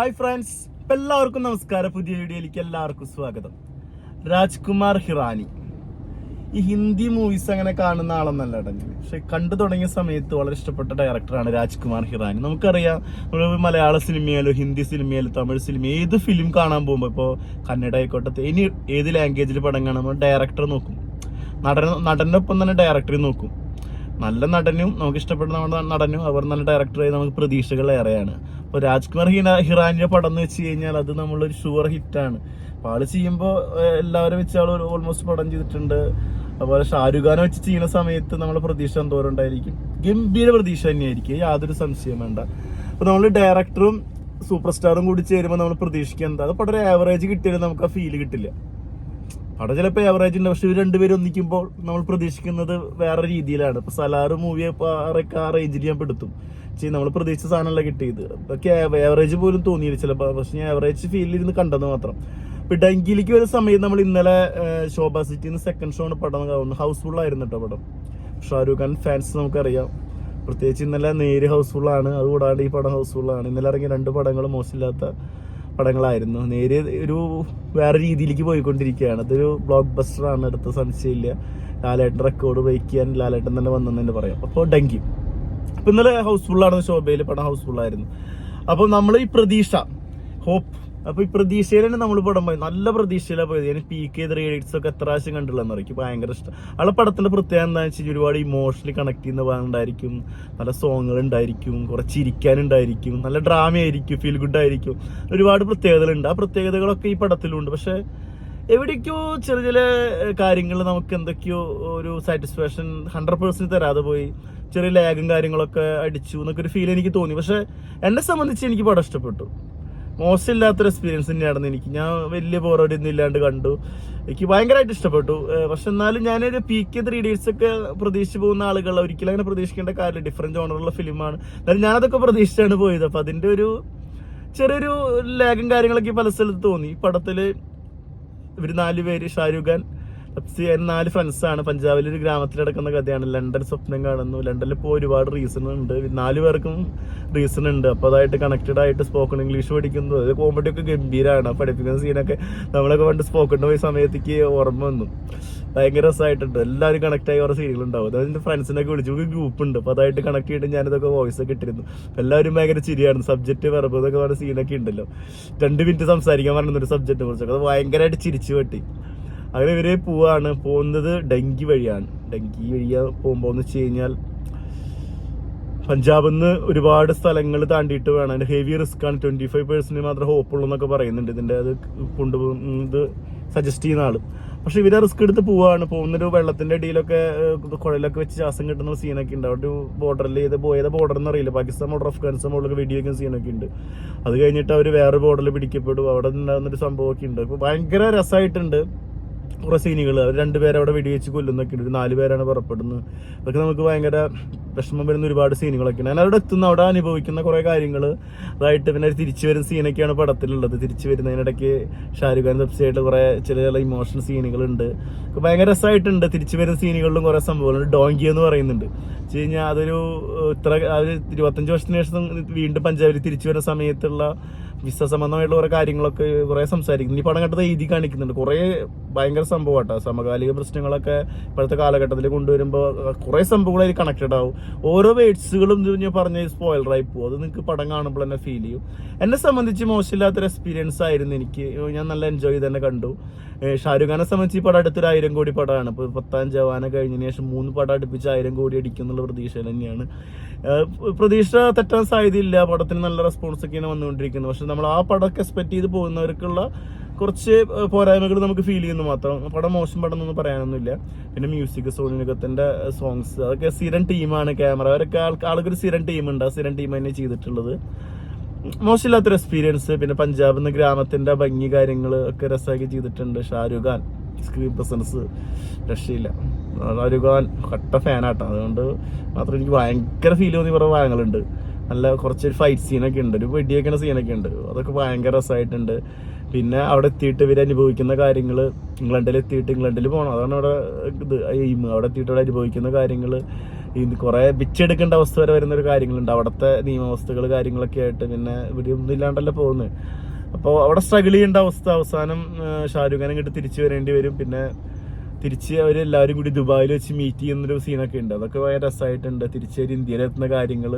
Hi friends, എല്ലാവർക്കും നമസ്കാരം. പുതിയ വീഡിയോയിലേക്ക് എല്ലാവർക്കും സ്വാഗതം. രാജ്കുമാർ ഹിറാനി ഈ ഹിന്ദി മൂവീസ് അങ്ങനെ കാണുന്ന ആളെന്നല്ല അടങ്ങി, പക്ഷെ കണ്ടു തുടങ്ങിയ സമയത്ത് വളരെ ഇഷ്ടപ്പെട്ട ഡയറക്ടറാണ് രാജ്കുമാർ ഹിറാനി. നമുക്കറിയാം, നമ്മൾ മലയാള സിനിമയിലോ ഹിന്ദി സിനിമയിലോ തമിഴ് സിനിമ ഏത് ഫിലിം കാണാൻ പോകുമ്പോൾ, ഇപ്പോൾ കന്നഡ ആയിക്കോട്ടെ, ഇനി ഏത് ലാംഗ്വേജിൽ പടം കാണുമ്പോൾ ഡയറക്ടർ നോക്കും, നടൻ്റെ ഒപ്പം തന്നെ ഡയറക്ടറെ നോക്കും. നല്ല നടനും നമുക്ക് ഇഷ്ടപ്പെട്ട നമ്മുടെ നടനും അവർ നല്ല ഡയറക്ടറായി നമുക്ക് പ്രതീക്ഷകൾ ഏറെയാണ്. അപ്പോൾ രാജ്കുമാർ ഹിറാനിയുടെ പടം എന്ന് വെച്ച് കഴിഞ്ഞാൽ അത് നമ്മളൊരു ഷുവർ ഹിറ്റാണ്. അപ്പോൾ ആള് ചെയ്യുമ്പോൾ എല്ലാവരും വെച്ച് ആൾ ഓൾമോസ്റ്റ് പടം ചെയ്തിട്ടുണ്ട്. അതുപോലെ ഷാരൂഖ് ഖാനെ വെച്ച് ചെയ്യുന്ന സമയത്ത് നമ്മളെ പ്രതീക്ഷ എന്തോരം ഉണ്ടായിരിക്കും, ഗംഭീര പ്രതീക്ഷ തന്നെയായിരിക്കും, യാതൊരു സംശയം വേണ്ട. അപ്പോൾ നമ്മൾ ഡയറക്ടറും സൂപ്പർ സ്റ്റാറും കൂടി ചേരുമ്പോൾ നമ്മൾ പ്രതീക്ഷിക്കുക എന്താ, അത് പടം ഒരു ആവറേജ് കിട്ടിയാലും നമുക്ക് ആ ഫീല് കിട്ടില്ല. പടം ചിലപ്പോൾ ആവറേജ് ഉണ്ട്, പക്ഷെ ഇവർ രണ്ടുപേരും ഒന്നിക്കുമ്പോൾ നമ്മൾ പ്രതീക്ഷിക്കുന്നത് വേറെ രീതിയിലാണ്. ഇപ്പൊ സലാർ മൂവി ആ റേഞ്ചിൽ ഞാൻ പെടുത്തും നമ്മൾ പ്രതീക്ഷിച്ച സാധനമല്ല കിട്ടിയത്. അതൊക്കെ ആവറേജ് പോലും തോന്നിയില്ല ചിലപ്പോൾ, പക്ഷെ ഞാൻ ആവറേജ് ഫീലിരുന്ന് കണ്ടെന്ന് മാത്രം. ഇപ്പൊ ഡെങ്കിയിലേക്ക് ഒരു സമയം നമ്മൾ ഇന്നലെ ശോഭ സിറ്റിന്ന് സെക്കൻഡ് ഷോ ആണ് പടം കാണുന്നത്. ഹൗസ്ഫുൾ ആയിരുന്നു കേട്ടോ പടം. ഷാരൂഖ് ഖാൻ ഫാൻസ് നമുക്കറിയാം, പ്രത്യേകിച്ച് ഇന്നലെ നേര് ഹൗസ്ഫുള്ളാണ്. അതുകൂടാണ്ട് ഈ പടം ഹൗസ്ഫുള്ളാണ്. ഇന്നലെ ഇറങ്ങിയ 2 പടങ്ങളും മോശമില്ലാത്ത പടങ്ങളായിരുന്നു. നേരെ ഒരു വേറെ രീതിയിലേക്ക് പോയിക്കൊണ്ടിരിക്കുകയാണ്. അതൊരു ബ്ലോക്ക് ബസ്റ്ററാണ്, അടുത്ത സംശയമില്ല. ലാലേട്ടൻ റെക്കോർഡ് ബ്രേക്ക് ചെയ്യാൻ ലാലേട്ടൻ തന്നെ വന്നെന്ന് തന്നെ പറയാം. അപ്പോൾ ഡങ്കി അപ്പം ഇന്നലെ ഹൗസ്ഫുള്ളാണ്, ശോഭയിൽ പടം ഹൗസ്ഫുള്ളായിരുന്നു. അപ്പോൾ നമ്മൾ ഈ പ്രതീക്ഷ ഹോപ്പ്, അപ്പോൾ ഈ പ്രതീക്ഷയിലാണ് നമ്മൾ പടം പോയി, നല്ല പ്രതീക്ഷയിലാണ് പോയത്. ഞാൻ PK 3 Idiots ഒക്കെ എത്ര പ്രാവശ്യം കണ്ടില്ലെന്ന് പറയും, ഭയങ്കര ഇഷ്ടം. ആളെ പടത്തിന്റെ പ്രത്യേകത എന്താണെന്ന് വെച്ചാൽ ഒരുപാട് ഇമോഷണലി കണക്ട് ചെയ്യുന്ന ഭാഗമുണ്ടായിരിക്കും, നല്ല സോങ്ങുകൾ ഉണ്ടായിരിക്കും, കുറച്ച് ചിരിക്കാനുണ്ടായിരിക്കും, നല്ല ഡ്രാമ ആയിരിക്കും, ഫീൽ ഗുഡ് ആയിരിക്കും, ഒരുപാട് പ്രത്യേകതകളുണ്ട്. ആ പ്രത്യേകതകളൊക്കെ ഈ പടത്തിലുണ്ട്. പക്ഷെ എവിടേക്കോ ചെറിയ ചില കാര്യങ്ങൾ നമുക്ക് എന്തൊക്കെയോ ഒരു സാറ്റിസ്ഫാക്ഷൻ 100% തരാതെ പോയി, ചെറിയ ലാഗും കാര്യങ്ങളൊക്കെ അടിച്ചു എന്നൊക്കെ ഒരു ഫീൽ എനിക്ക് തോന്നി. പക്ഷെ എന്നെ സംബന്ധിച്ച് എനിക്ക് പടം ഇഷ്ടപ്പെട്ടു. മോശമില്ലാത്തൊരു എക്സ്പീരിയൻസ് തന്നെയാണെന്ന് എനിക്ക്, ഞാൻ വലിയ ബോറടിയൊന്നും ഇല്ലാണ്ട് കണ്ടു. എനിക്ക് ഭയങ്കരമായിട്ട് ഇഷ്ടപ്പെട്ടു. പക്ഷെ എന്നാലും ഞാനൊരു PK 3 Idiots ഒക്കെ പ്രതീക്ഷിച്ച് പോകുന്ന ആളുകൾ ഒരിക്കലും അങ്ങനെ പ്രതീക്ഷിക്കേണ്ട കാര്യമില്ല. ഡിഫറെന്റ് ജോണറുള്ള ഫിലിമാണ്. എന്നാലും ഞാനതൊക്കെ പ്രതീക്ഷിച്ചാണ് പോയത്. അപ്പൊ അതിന്റെ ഒരു ചെറിയൊരു ലാഗും കാര്യങ്ങളൊക്കെ പല സ്ഥലത്ത് തോന്നി. ഈ പടത്തില് ഇവർ 4 പേര്, ഷാരൂഖ് ഖാൻ, 4 ഫ്രണ്ട്സാണ്. പഞ്ചാബിൽ ഒരു ഗ്രാമത്തിൽ നടക്കുന്ന കഥയാണ്. ലണ്ടൻ സ്വപ്നം കാണുന്നു. ലണ്ടനിൽ ഇപ്പോൾ ഒരുപാട് റീസൺ ഉണ്ട്, 4 പേർക്കും റീസൺ ഉണ്ട്. അപ്പോൾ അതായിട്ട് കണക്റ്റഡ് ആയിട്ട് സ്പോക്കൺ ഇംഗ്ലീഷ് പഠിക്കുന്നു. അത് കോമഡി ഒക്കെ ഗംഭീരമാണ്. പഠിപ്പിക്കുന്ന സീനൊക്കെ നമ്മളൊക്കെ പണ്ട് സ്പോക്കൺ പോയ സമയത്തേക്ക് ഓർമ്മ വന്നു. ഭയങ്കര രസമായിട്ടുണ്ട്. എല്ലാവരും കണക്ട് ആയി ഓരോ സീനുകളുണ്ടാവും. അതായത് എൻ്റെ ഫ്രണ്ട്സിനൊക്കെ വിളിച്ചു, ഗ്രൂപ്പ് ഉണ്ട്. അപ്പോൾ അതായിട്ട് കണക്ട് ചെയ്തിട്ട് ഞാനിതൊക്കെ വോയിസ് ഒക്കെ ഇട്ടിരുന്നു. എല്ലാവരും ഭയങ്കര ചിരിയാണ്. സബ്ജക്റ്റ് വെറുതെ എന്നൊക്കെ പറഞ്ഞ സീനൊക്കെ ഉണ്ടല്ലോ, 2 മിനിറ്റ് സംസാരിക്കാൻ പറഞ്ഞൊരു സബ്ജക്റ്റിനെ കുറിച്ചൊക്കെ, അത് ഭയങ്കരമായിട്ട് ചിരിച്ചു പറ്റി. അങ്ങനെ ഇവര് പോകുന്നത് ഡങ്കി വഴിയാണ്. ഡങ്കി വഴിയാ പോകുമ്പോൾ എന്ന് വെച്ച് കഴിഞ്ഞാൽ പഞ്ചാബിൽ നിന്ന് ഒരുപാട് സ്ഥലങ്ങൾ താണ്ടിയിട്ട് വേണം. അതിന്റെ ഹെവി റിസ്ക് ആണ്. 25% മാത്രമേ ഹോപ്പുള്ളൂ എന്നൊക്കെ പറയുന്നുണ്ട്. ഇതിന്റെ അത് ഇത് സജസ്റ്റ് ചെയ്യുന്ന ആള്. പക്ഷെ ഇവരെ റിസ്ക് എടുത്ത് പോകുന്നൊരു വെള്ളത്തിന്റെ അടിയിലൊക്കെ കുഴലൊക്കെ വെച്ച് ശ്വാസം കിട്ടുന്ന സീനൊക്കെ ഉണ്ട്. അവിടെ ബോർഡറിൽ ഏത് ബോർഡർ എന്നറിയില്ല, പാകിസ്ഥാൻ ബോർഡർ, അഫ്ഗാനിസ്ഥാൻ ബോർഡറൊക്കെ വെടിവെക്കുന്ന സീനൊക്കെ ഉണ്ട്. അത് കഴിഞ്ഞിട്ട് അവർ വേറെ ബോർഡറിൽ പിടിക്കപ്പെടും. അവിടെ ഉണ്ടാകുന്നൊരു സംഭവമൊക്കെ ഉണ്ട്. അപ്പൊ ഭയങ്കര രസമായിട്ടുണ്ട്. കുറെ സീനുകൾ, അവർ 2 പേരെ അവിടെ വെടിവെച്ച് കൊല്ലുന്നൊക്കെ ഉണ്ട്. 4 പേരാണ് പുറപ്പെടുന്നത്. അതൊക്കെ നമുക്ക് ഭയങ്കര വിഷമം വരുന്ന ഒരുപാട് സീനുകളൊക്കെ ഉണ്ട്. ഞാൻ അവിടെ എത്തുന്ന, അവിടെ അനുഭവിക്കുന്ന കുറെ കാര്യങ്ങൾ, അതായിട്ട് പിന്നെ തിരിച്ചു വരുന്ന സീനൊക്കെയാണ് പടത്തിലുള്ളത്. തിരിച്ചു വരുന്നതിനിടയ്ക്ക് ഷാരൂഖ് ഖാൻ സബ്സിയായിട്ട് കുറെ ചില ഇമോഷണൽ സീനുകളുണ്ട്. ഭയങ്കര രസമായിട്ടുണ്ട്. തിരിച്ചു വരുന്ന സീനുകളിലും കുറെ സംഭവങ്ങളുണ്ട്. ഡോങ്കി എന്ന് പറയുന്നുണ്ട് വെച്ച് കഴിഞ്ഞാൽ അതൊരു 25 വർഷത്തിന് ശേഷം വീണ്ടും പഞ്ചാബിൽ തിരിച്ചു വരുന്ന സമയത്തുള്ള വിസ സംബന്ധമായിട്ടുള്ള കുറെ കാര്യങ്ങളൊക്കെ കുറെ സംസാരിക്കുന്നു. ഈ പടം കണ്ടത് എഴുതി കാണിക്കുന്നുണ്ട്. കുറെ ഭയങ്കര സംഭവമാട്ടോ. സമകാലിക പ്രശ്നങ്ങളൊക്കെ ഇപ്പോഴത്തെ കാലഘട്ടത്തിൽ കൊണ്ടുവരുമ്പോൾ കുറെ സംഭവങ്ങൾ കണക്റ്റഡ് ആവും. ഓരോ വേർഡ്സുകളും ഞാൻ പറഞ്ഞ സ്പോയിലറായി പോകും. അത് നിങ്ങൾക്ക് പടം കാണുമ്പോൾ തന്നെ ഫീൽ ചെയ്യും. എന്നെ സംബന്ധിച്ച് മോശമില്ലാത്തൊരു എക്സ്പീരിയൻസ് ആയിരുന്നു എനിക്ക്. ഞാൻ നല്ല എൻജോയ് ചെയ്ത് തന്നെ കണ്ടു. ഷാരൂഖ് ഖാനെ സംബന്ധിച്ച് ഈ പടം അടുത്തൊരു 1000 കോടി പടമാണ്. ഇപ്പോൾ 10ാം ജവാന കഴിഞ്ഞതിന് ശേഷം 3 പടം അടുപ്പിച്ച് 1000 കോടി അടിക്കും എന്നുള്ള പ്രതീക്ഷ തന്നെയാണ്. പ്രതീക്ഷ തെറ്റാൻ സാധ്യതയില്ല. പടത്തിന് നല്ല റെസ്പോൺസ് ഒക്കെയാണ് വന്നുകൊണ്ടിരിക്കുന്നത്. പക്ഷെ നമ്മൾ ആ പടമൊക്കെ എക്സ്പെക്ട് ചെയ്ത് പോകുന്നവർക്കുള്ള കുറച്ച് പോരായ്മകൾ നമുക്ക് ഫീൽ ചെയ്യുന്നു മാത്രം. പടം മോശം പടം എന്നൊന്നും പറയാനൊന്നുമില്ല. പിന്നെ മ്യൂസിക്, സോണി നിഗത്തിന്റെ സോങ്സ്, അതൊക്കെ സ്ഥിരം ടീമാണ്. ക്യാമറ, അവരൊക്കെ ആൾക്കൊരു സ്ഥിരം ടീമുണ്ട്. ആ സ്ഥിരം ടീം തന്നെ ചെയ്തിട്ടുള്ളത്. മോശമില്ലാത്തൊരു എക്സ്പീരിയൻസ്. പിന്നെ പഞ്ചാബിൽ നിന്ന് ഗ്രാമത്തിന്റെ ഭംഗി കാര്യങ്ങൾ ഒക്കെ രസമാക്കി ചെയ്തിട്ടുണ്ട്. ഷാരൂഖ് ഖാൻ സ്ക്രീൻ പ്രസൻസ് രക്ഷയില്ല. ഷാരൂഖ് ഖാൻ കട്ട ഫാനാട്ടോ. അതുകൊണ്ട് മാത്രം എനിക്ക് ഭയങ്കര ഫീൽ തോന്നി കുറേ ഭാഗങ്ങളുണ്ട്. നല്ല കുറച്ചൊരു ഫൈറ്റ് സീനൊക്കെ ഉണ്ട്, ഒരു വെടിവെക്കുന്ന സീനൊക്കെ ഉണ്ട്. അതൊക്കെ ഭയങ്കര രസമായിട്ടുണ്ട്. പിന്നെ അവിടെ എത്തിയിട്ട് ഇവർ അനുഭവിക്കുന്ന കാര്യങ്ങൾ, ഇംഗ്ലണ്ടിൽ പോകണം, അതാണ് അവിടെ ഇത് എയിം. അവിടെ എത്തിയിട്ട് അവിടെ അനുഭവിക്കുന്ന കാര്യങ്ങൾ ഇത് കുറെ പിച്ചെടുക്കേണ്ട അവസ്ഥ വരെ വരുന്ന ഒരു കാര്യങ്ങളുണ്ട്. അവിടുത്തെ നിയമവസ്ഥകൾ കാര്യങ്ങളൊക്കെ ആയിട്ട് പിന്നെ ഇവിടെ ഒന്നും ഇല്ലാണ്ടല്ലേ പോകുന്നത്. അപ്പോൾ അവിടെ സ്ട്രഗിൾ ചെയ്യേണ്ട അവസ്ഥ. അവസാനം ഷാരൂഖ് ഖാൻ ഇങ്ങോട്ട് തിരിച്ചു വരേണ്ടി വരും. പിന്നെ തിരിച്ച് അവരെല്ലാവരും കൂടി ദുബായിൽ വെച്ച് മീറ്റ് ചെയ്യുന്നൊരു സീനൊക്കെ ഉണ്ട്. അതൊക്കെ വളരെ രസമായിട്ടുണ്ട്. തിരിച്ചൊരു ഇന്ത്യയിലെത്തുന്ന കാര്യങ്ങൾ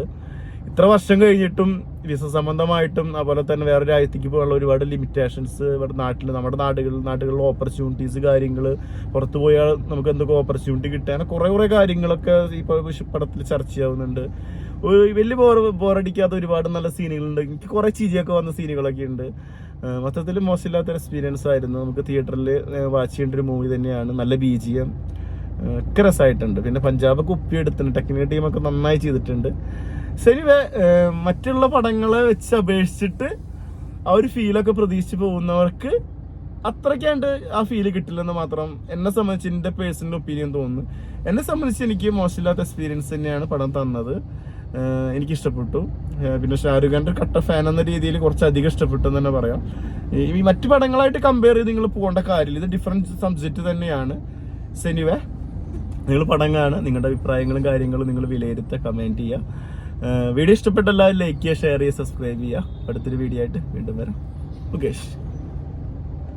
ഇത്ര വർഷം കഴിഞ്ഞിട്ടും വിസ സംബന്ധമായിട്ടും അതുപോലെ തന്നെ വേറെ രാജ്യത്തേക്ക് പോകാനുള്ള ഒരുപാട് ലിമിറ്റേഷൻസ് ഇവിടെ നമ്മുടെ നാടുകളിൽ ഓപ്പർച്യൂണിറ്റീസ് കാര്യങ്ങൾ, പുറത്തു പോയാൽ നമുക്ക് എന്തൊക്കെ ഓപ്പർച്യൂണിറ്റി കിട്ടാൻ കുറേ കാര്യങ്ങളൊക്കെ ഇപ്പോൾ പടത്തിൽ ചർച്ചയാവുന്നുണ്ട്. ഒരു വലിയ ബോറടിക്കാത്ത ഒരുപാട് നല്ല സീനുകളുണ്ട്. എനിക്ക് കുറേ ചിരിയൊക്കെ വന്ന സീനുകളൊക്കെ ഉണ്ട്. മൊത്തത്തിൽ മോശമില്ലാത്തൊരു എക്സ്പീരിയൻസ് ആയിരുന്നു. നമുക്ക് തിയേറ്ററിൽ വാച്ച് ചെയ്യേണ്ട ഒരു മൂവി തന്നെയാണ്. നല്ല BGM ഒക്കെ രസമായിട്ടുണ്ട്. പിന്നെ പഞ്ചാബ് കുപ്പി എടുത്തിട്ടുണ്ട്. ടെക്നിക്കൽ ടീമൊക്കെ നന്നായി ചെയ്തിട്ടുണ്ട്. ശരിവേ മറ്റുള്ള പടങ്ങളെ വെച്ച് അപേക്ഷിച്ചിട്ട് ആ ഒരു ഫീലൊക്കെ പ്രതീക്ഷിച്ച് പോകുന്നവർക്ക് അത്രയ്ക്കാണ്ട് ആ ഫീല് കിട്ടില്ലെന്ന് മാത്രം എന്നെ സംബന്ധിച്ച് എൻ്റെ പേഴ്സണൽ ഒപ്പീനിയൻ തോന്നുന്നു. എന്നെ സംബന്ധിച്ച് എനിക്ക് മോശമില്ലാത്ത എക്സ്പീരിയൻസ് തന്നെയാണ് പടം തന്നത്. എനിക്കിഷ്ടപ്പെട്ടു. പിന്നെ ഷാരൂഖ് ഖാൻ്റെ കട്ട ഫാൻ എന്ന രീതിയിൽ കുറച്ചധികം ഇഷ്ടപ്പെട്ടു എന്ന് തന്നെ പറയാം. ഈ മറ്റു പടങ്ങളായിട്ട് കമ്പയർ ചെയ്ത് നിങ്ങൾ പോകേണ്ട കാര്യമില്ല. ഇത് ഡിഫറെൻറ്റ് സബ്ജക്റ്റ് തന്നെയാണ്. എനിവേ നിങ്ങൾ പടം കാണുക, നിങ്ങളുടെ അഭിപ്രായങ്ങളും കാര്യങ്ങളും നിങ്ങൾ വിലയിരുത്തുക, കമൻറ്റ് ചെയ്യുക. വീഡിയോ ഇഷ്ടപ്പെട്ട എല്ലാവരും ലൈക്ക് ചെയ്യുക, ഷെയർ ചെയ്യുക, സബ്സ്ക്രൈബ് ചെയ്യുക. അടുത്തൊരു വീഡിയോ ആയിട്ട് വീണ്ടും വരാം. മുകേഷ്.